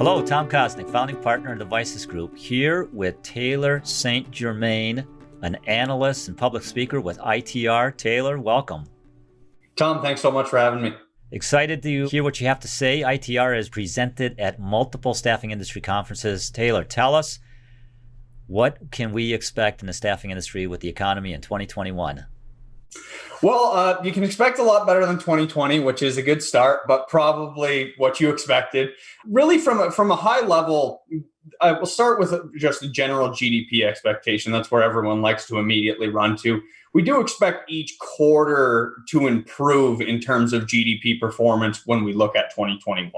Hello, Tom Kosnick, founding partner in Devices Group, here with Taylor St. Germain, an analyst and public speaker with ITR. Taylor, welcome. Tom, thanks so much for having me. Excited to hear what you have to say. ITR is presented at multiple staffing industry conferences. Taylor, tell us, what can we expect in the staffing industry with the economy in 2021? Well, you can expect a lot better than 2020, which is a good start, but probably what you expected. Really, from a high level, I will start with just a general GDP expectation. That's where everyone likes to immediately run to. We do expect each quarter to improve in terms of GDP performance when we look at 2021.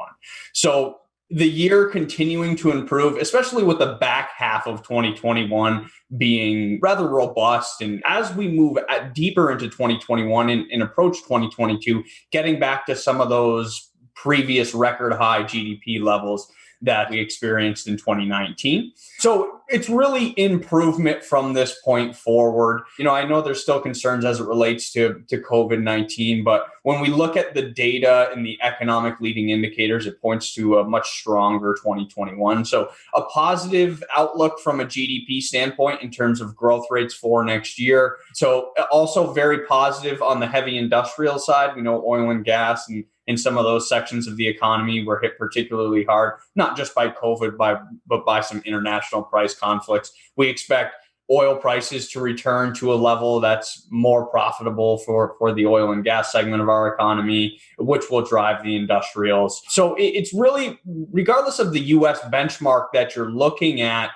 So the year continuing to improve, especially with the back half of 2021 being rather robust. And as we move deeper into 2021 and approach 2022, getting back to some of those previous record high GDP levels that we experienced in 2019. So it's really improvement from this point forward. I know there's still concerns as it relates to COVID-19, but when we look at the data and the economic leading indicators, it points to a much stronger 2021. So a positive outlook from a GDP standpoint in terms of growth rates for next year. So also very positive on the heavy industrial side. We know oil and gas and in some of those sections of the economy were hit particularly hard, not just by COVID, but by some international price conflicts. We expect oil prices to return to a level that's more profitable for the oil and gas segment of our economy, which will drive the industrials. So it's really, regardless of the US benchmark that you're looking at,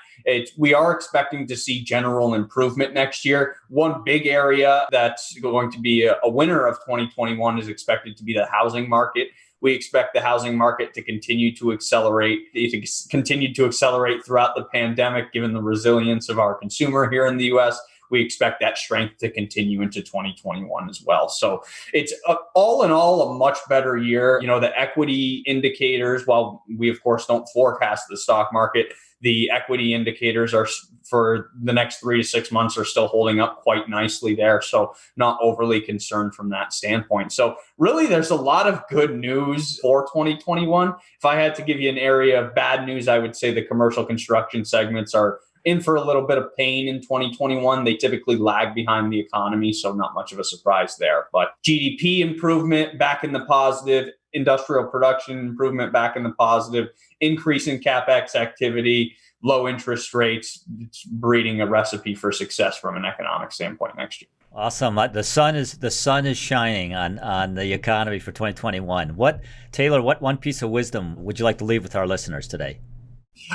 we are expecting to see general improvement next year. One big area that's going to be a winner of 2021 is expected to be the housing market. We expect the housing market to continue to accelerate throughout the pandemic, given the resilience of our consumer here in the US. We expect that strength to continue into 2021 as well. So it's all in all a much better year. The equity indicators, while we of course don't forecast the stock market, the equity indicators are for the next 3 to 6 months are still holding up quite nicely there. So not overly concerned from that standpoint. So really there's a lot of good news for 2021. If I had to give you an area of bad news, I would say the commercial construction segments are in for a little bit of pain in 2021. They typically lag behind the economy, so not much of a surprise there. But GDP improvement back in the positive, industrial production improvement back in the positive, increase in CapEx activity, low interest rates. It's breeding a recipe for success from an economic standpoint next year. Awesome. The sun is shining on the economy for 2021. Taylor, what one piece of wisdom would you like to leave with our listeners today?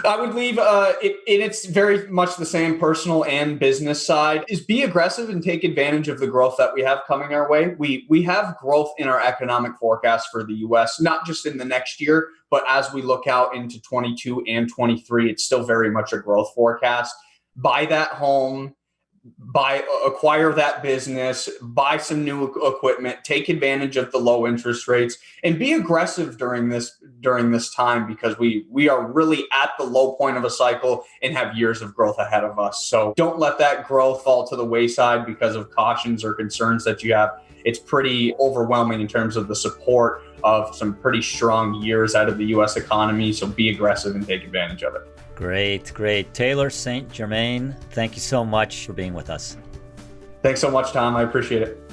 I would leave it's very much the same personal and business side, is be aggressive and take advantage of the growth that we have coming our way. We have growth in our economic forecast for the US, not just in the next year, but as we look out into 22 and 23, it's still very much a growth forecast. Buy that home, acquire that business, buy some new equipment, take advantage of the low interest rates, and be aggressive during this time, because we are really at the low point of a cycle and have years of growth ahead of us. So don't let that growth fall to the wayside because of cautions or concerns that you have. It's pretty overwhelming in terms of the support of some pretty strong years out of the US economy. So be aggressive and take advantage of it. Great. Taylor St. Germain, thank you so much for being with us. Thanks so much, Tom. I appreciate it.